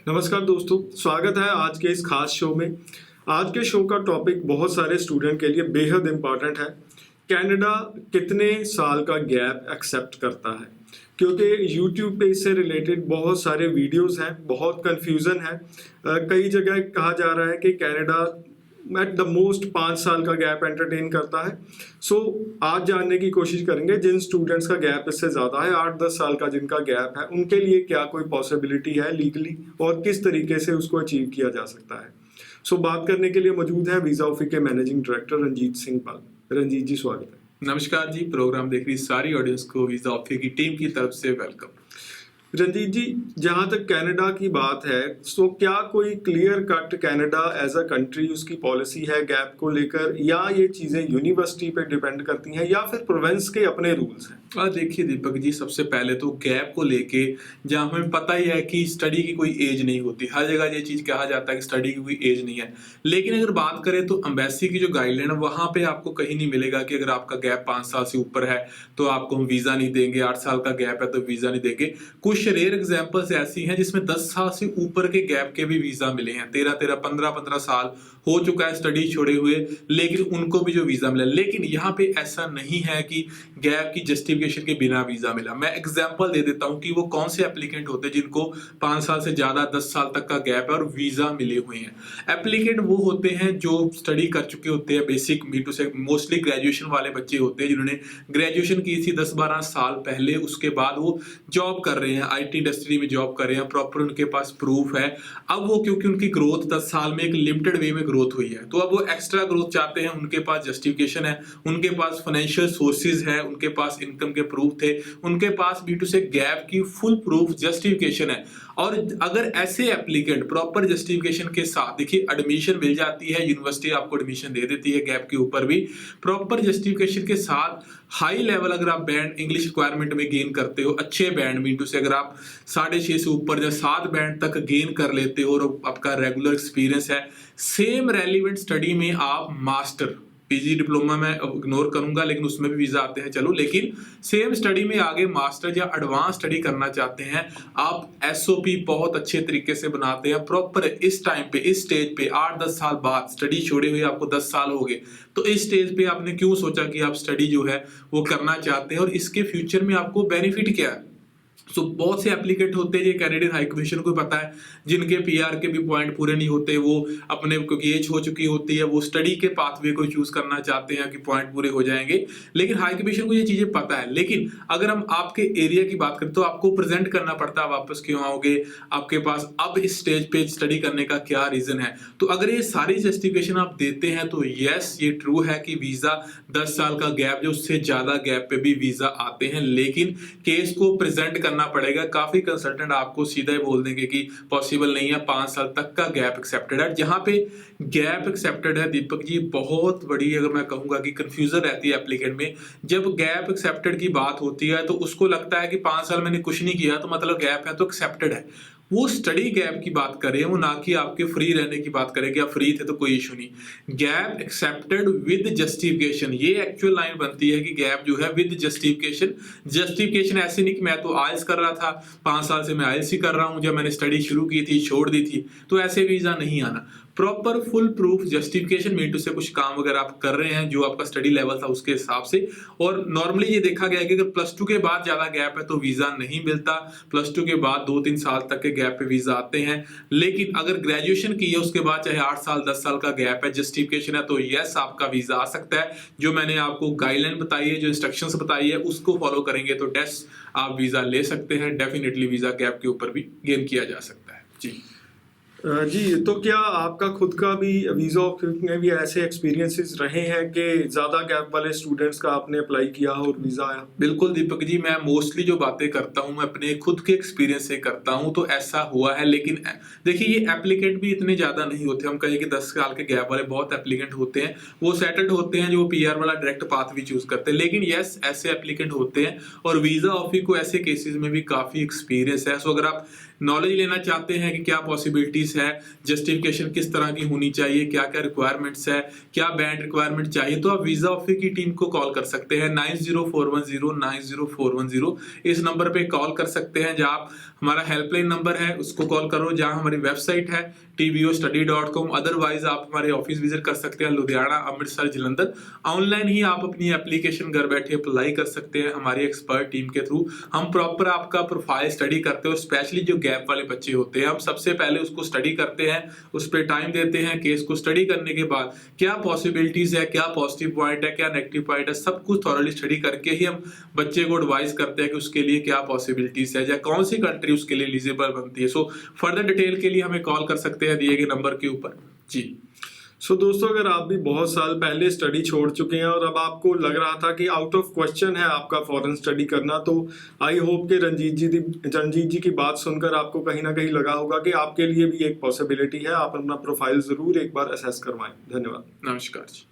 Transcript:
नमस्कार दोस्तों, स्वागत है आज के इस खास शो में। आज के शो का टॉपिक बहुत सारे स्टूडेंट के लिए बेहद इम्पॉर्टेंट है। कनाडा कितने साल का गैप एक्सेप्ट करता है? क्योंकि YouTube पे इससे रिलेटेड बहुत सारे वीडियोस हैं, बहुत कंफ्यूजन है। कई जगह कहा जा रहा है कि कनाडा एट द मोस्ट 5 साल का गैप एंटरटेन करता है। आज जानने की कोशिश करेंगे जिन स्टूडेंट्स का गैप इससे ज़्यादा है, 8-10 साल का जिनका गैप है, उनके लिए क्या कोई पॉसिबिलिटी है लीगली और किस तरीके से उसको अचीव किया जा सकता है। बात करने के लिए मौजूद है वीज़ा ऑफी के मैनेजिंग डायरेक्टर रंजीत सिंह पाल। रंजीत जी, स्वागत है। नमस्कार जी, प्रोग्राम देख रही सारी ऑडियंस को वीजा ऑफी की टीम की तरफ से वेलकम। रंजीत जी, जहाँ तक कनाडा की बात है, क्या कोई clear cut Canada as a country उसकी पॉलिसी है गैप को लेकर, या ये चीज़ें यूनिवर्सिटी पे डिपेंड करती हैं या फिर प्रोविंस के अपने रूल्स हैं? देखिए दीपक जी, सबसे पहले तो गैप को लेके जहाँ हमें पता ही है कि स्टडी की कोई एज नहीं होती, हर जगह ये चीज़ कहा जाता है कि स्टडी की कोई एज नहीं है। लेकिन अगर बात करें तो एम्बेसी की जो गाइडलाइन है वहाँ पे आपको कहीं नहीं मिलेगा कि अगर आपका गैप 5 साल से ऊपर है तो आपको हम वीज़ा नहीं देंगे, 8 साल का गैप है तो वीज़ा नहीं देंगे। कुछ रेयर एग्जाम्पल्स ऐसी हैं जिसमें 10 साल से ऊपर के गैप के भी वीज़ा मिले हैं। 13-13, 15-15 साल हो चुका है स्टडी छोड़े हुए, लेकिन उनको भी जो वीज़ा मिला। लेकिन यहाँ पे ऐसा नहीं है कि गैप की जस्टिफिकेशन के बिना वीज़ा मिला। मैं एग्जांपल दे देता हूँ कि वो कौन से एप्लीकेंट होते हैं जिनको 5 साल से ज़्यादा 10 साल तक का गैप है और वीज़ा मिले हुए हैं। एप्लीकेंट वो होते हैं जो स्टडी कर चुके होते हैं, बेसिक मीटू से मोस्टली ग्रेजुएशन वाले बच्चे होते हैं जिन्होंने ग्रेजुएशन की थी 10-12 साल पहले, उसके बाद वो जॉब कर रहे हैं, IT इंडस्ट्री में जॉब कर रहे हैं, प्रॉपर उनके पास प्रूफ है। अब वो क्योंकि उनकी ग्रोथ 10 साल में एक लिमिटेड वे में ग्रोथ हुई है, तो अब वो एक्स्ट्रा ग्रोथ चाहते हैं, उनके पास जस्टिफिकेशन है, उनके पास फाइनेंशियल सोर्सेज है, उनके पास इनकम के प्रूफ थे, उनके पास B2 से गैप की फुल प्रूफ जस्टिफिकेशन है। और अगर ऐसे एप्लीकेंट प्रॉपर जस्टिफिकेशन के साथ, देखिए एडमिशन मिल जाती है, यूनिवर्सिटी आपको एडमिशन दे देती है गैप के ऊपर भी, प्रॉपर जस्टिफिकेशन के साथ हाई लेवल अगर आप बैंड इंग्लिश रिक्वायरमेंट में गेन करते हो, अच्छे बैंड B2 से अगर आप 6.5 से ऊपर या 7 बैंड तक गेन कर लेते हो और आपका रेगुलर एक्सपीरियंस है, सेम रेलिवेंट स्टडी में आप मास्टर PG डिप्लोमा में इग्नोर करूंगा लेकिन उसमें भी वीजा आते हैं, चलो, लेकिन सेम स्टडी में आगे मास्टर या एडवांस स्टडी करना चाहते हैं, आप SOP बहुत अच्छे तरीके से बनाते हैं प्रॉपर। इस टाइम पे, इस स्टेज पे 8-10 साल बाद स्टडी छोड़े हुए आपको 10 साल हो गए, तो इस स्टेज पे आपने क्यों सोचा कि आप स्टडी जो है वो करना चाहते हैं और इसके फ्यूचर में आपको बेनिफिट क्या है। बहुत से एप्लीकेंट होते हैं, ये कैनेडियन हाई कमीशन को पता है, जिनके PR के भी पॉइंट पूरे नहीं होते, वो अपने क्योंकि एज हो चुकी होती है, वो स्टडी के पाथवे को चूज करना चाहते हैं कि पॉइंट पूरे हो जाएंगे, लेकिन हाई कमीशन को ये चीजें पता है। लेकिन अगर हम आपके एरिया की बात करें तो आपको प्रेजेंट करना पड़ता है, वापस क्यों आओगे, आपके पास अब इस स्टेज पे स्टडी करने का क्या रीजन है। तो अगर ये सारी जस्टिफिकेशन आप देते हैं तो यस, ये ट्रू है कि वीजा 10 साल का गैप जो उससे ज्यादा गैप पे भी वीजा आते हैं, लेकिन केस को प्रेजेंट करना पड़ेगा। काफी कंसल्टेंट आपको सीधा ही बोल देंगे कि पॉसिबल नहीं है, 5 साल तक का गैप एक्सेप्टेड है। जहां पे गैप एक्सेप्टेड है दीपक जी, बहुत बड़ी अगर मैं कहूंगा कि कंफ्यूजन रहती है एप्लीकेंट में। जब गैप एक्सेप्टेड की बात होती है तो उसको लगता है कि 5 साल मैंने कुछ नहीं किया तो मतलब गैप है तो एक्सेप्टेड है। वो स्टडी गैप की बात करें, वो ना कि आपके फ्री रहने की बात करें कि आप फ्री थे तो कोई इशू नहीं। गैप एक्सेप्टेड विद जस्टिफिकेशन, ये एक्चुअल लाइन बनती है कि गैप जो है विद जस्टिफिकेशन। जस्टिफिकेशन ऐसे नहीं कि मैं तो आइल्स कर रहा था, 5 साल से मैं आइल्स ही कर रहा हूं, जब मैंने स्टडी शुरू की थी छोड़ दी थी, तो ऐसे वीजा नहीं आना। Proper full proof justification B2 से कुछ काम अगर आप कर रहे हैं जो आपका स्टडी लेवल था उसके हिसाब से। और नॉर्मली ये देखा गया है कि अगर +2 के बाद ज्यादा गैप है तो वीजा नहीं मिलता, +2 के बाद 2-3 साल तक के गैप पे वीजा आते हैं। लेकिन अगर ग्रेजुएशन की है उसके बाद चाहे 8 साल 10 साल का गैप है, जस्टिफिकेशन है, तो यस आपका वीजा आ सकता है। जो मैंने आपको गाइडलाइन बताई है, जो इंस्ट्रक्शंस बताई है, उसको फॉलो करेंगे तो आप वीजा ले सकते हैं। डेफिनेटली वीजा गैप के ऊपर भी गेन किया जा सकता है जी। तो क्या आपका खुद का भी वीज़ा में भी ऐसे एक्सपीरियंसेस रहे हैं कि ज़्यादा गैप वाले स्टूडेंट्स का आपने अप्लाई किया और वीज़ा आया? बिल्कुल दीपक जी, मैं मोस्टली जो बातें करता हूँ मैं अपने खुद के एक्सपीरियंस से करता हूँ, तो ऐसा हुआ है। लेकिन देखिए ये एप्लीकेंट भी इतने ज़्यादा नहीं होते, हम कहें कि 10 साल के गैप वाले बहुत एप्लीकेंट होते हैं, वो सेटल्ड होते हैं जो PR वाला डायरेक्ट पाथ भी चूज करते हैं। लेकिन यस, ऐसे एप्लीकेंट होते हैं और वीज़ा ऑफी को ऐसे केसेस में भी काफ़ी एक्सपीरियंस है। सो अगर आप नॉलेज लेना चाहते हैं कि क्या पॉसिबिलिटीज है, जस्टिफिकेशन किस तरह की होनी चाहिए, क्या क्या रिक्वायरमेंट्स है, क्या बैंड रिक्वायरमेंट चाहिए, तो आप वीजा ऑफिस की टीम को कॉल कर सकते हैं 9041090410। इस नंबर पे कॉल कर सकते हैं। जहाँ आप हमारा हेल्पलाइन नंबर है उसको कॉल करो, जहाँ हमारी वेबसाइट है tbostudy.com। अदरवाइज आप हमारे ऑफिस विजिट कर सकते हैं लुधियाना, अमृतसर, जलंधर। ऑनलाइन ही आप अपनी एप्लीकेशन घर बैठे अप्लाई कर सकते हैं हमारी एक्सपर्ट टीम के थ्रू। हम प्रॉपर आपका प्रोफाइल स्टडी करते हैं, और स्पेशली जो गैप वाले बच्चे होते हैं हम सबसे पहले उसको स्टडी करते हैं, उस पर टाइम देते हैं। केस को स्टडी करने के बाद क्या पॉसिबिलिटीज है, क्या पॉजिटिव पॉइंट है, क्या नेगेटिव पॉइंट है, सब कुछ थॉरली स्टडी करके ही हम बच्चे को एडवाइस करते हैं कि उसके लिए क्या पॉसिबिलिटीज है या कौन सी कंट्री उसके लिए एलिजिबल बनती है। सो फर्दर डिटेल के लिए हमें कॉल कर सकते हैं दिए गए नंबर के ऊपर जी। सो दोस्तों, अगर आप भी बहुत साल पहले स्टडी छोड़ चुके हैं और अब आपको लग रहा था कि आउट ऑफ क्वेश्चन है आपका फॉरेन स्टडी करना, तो आई होप कि रंजीत जी की बात सुनकर आपको कहीं ना कहीं लगा होगा कि आपके लिए भी एक पॉसिबिलिटी है। आप अपना प्रोफाइल जरूर एक बार असेस करवाएं। धन्यवाद। नमस्कार जी।